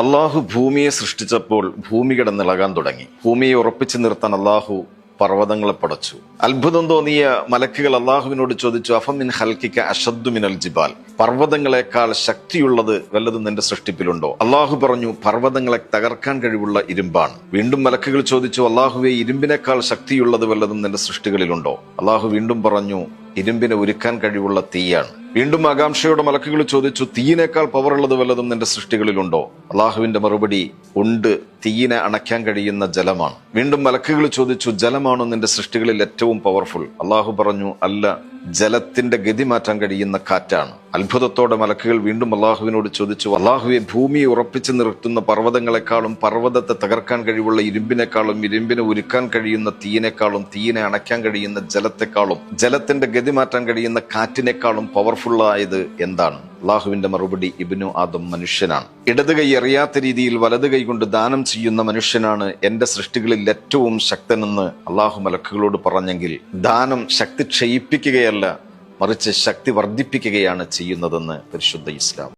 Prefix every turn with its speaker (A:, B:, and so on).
A: അള്ളാഹു ഭൂമിയെ സൃഷ്ടിച്ചപ്പോൾ ഭൂമി കിടന്നിളകാൻ തുടങ്ങി. ഭൂമിയെ ഉറപ്പിച്ചു നിർത്താൻ അള്ളാഹു പർവ്വതങ്ങളെ പടച്ചു. അത്ഭുതം തോന്നിയ മലക്കുകൾ അള്ളാഹുവിനോട് ചോദിച്ചു, അഫമിൻ ഹൽക്കിക അഷദ്ദു മിനൽ ജിബാൽ, പർവ്വതങ്ങളെക്കാൾ ശക്തിയുള്ളത് വല്ലതും നിന്റെ സൃഷ്ടിപ്പിലുണ്ടോ? അള്ളാഹു പറഞ്ഞു, പർവ്വതങ്ങളെ തകർക്കാൻ കഴിവുള്ള ഇരുമ്പാണ്. വീണ്ടും മലക്കുകൾ ചോദിച്ചു, അള്ളാഹുവെ, ഇരുമ്പിനേക്കാൾ ശക്തിയുള്ളത് വല്ലതും നിന്റെ സൃഷ്ടികളിലുണ്ടോ? അള്ളാഹു വീണ്ടും പറഞ്ഞു, ഇരുമ്പിനെ ഉരുക്കാൻ കഴിവുള്ള തീയാണ്. വീണ്ടും ആകാംക്ഷയോടെ മലക്കുകൾ ചോദിച്ചു, തീയിനേക്കാൾ പവറുള്ളത് വല്ലതും നിന്റെ സൃഷ്ടികളിലുണ്ടോ? അള്ളാഹുവിന്റെ മറുപടി, ഉണ്ട്, തീയിനെ അണയ്ക്കാൻ കഴിയുന്ന ജലമാണ്. വീണ്ടും മലക്കുകൾ ചോദിച്ചു, ജലമാണോ നിന്റെ സൃഷ്ടികളിൽ ഏറ്റവും പവർഫുൾ? അള്ളാഹു പറഞ്ഞു, അല്ല, ജലത്തിന്റെ ഗതി മാറ്റാൻ കഴിയുന്ന കാറ്റാണ്. അത്ഭുതത്തോടെ മലക്കുകൾ വീണ്ടും അള്ളാഹുവിനോട് ചോദിച്ചു, അള്ളാഹുവെ, ഭൂമിയെ ഉറപ്പിച്ചു നിർത്തുന്ന പർവ്വതങ്ങളെക്കാളും പർവ്വതത്തെ തകർക്കാൻ കഴിവുള്ള ഇരുമ്പിനേക്കാളും ഇരുമ്പിനെ ഉരുക്കാൻ കഴിയുന്ന തീയിനേക്കാളും തീയിനെ അണയ്ക്കാൻ കഴിയുന്ന ജലത്തെക്കാളും ജലത്തിന്റെ ഗതി മാറ്റാൻ കഴിയുന്ന കാറ്റിനേക്കാളും പവർഫുള്ളായത് എന്താണ്? അള്ളാഹുവിന്റെ മറുപടി, ഇബ്നു ആദം, മനുഷ്യനാണ്. ഇടത് കൈ അറിയാത്ത രീതിയിൽ വലത് കൈ കൊണ്ട് ദാനം ചെയ്യുന്ന മനുഷ്യനാണ് എന്റെ സൃഷ്ടികളിൽ ഏറ്റവും ശക്തനെന്ന് അള്ളാഹു മലക്കുകളോട് പറഞ്ഞെങ്കിൽ, ദാനം ശക്തി ക്ഷയിപ്പിക്കുകയല്ല, മറിച്ച് ശക്തി വർദ്ധിപ്പിക്കുകയാണ് ചെയ്യുന്നതെന്ന് പരിശുദ്ധ ഇസ്ലാം.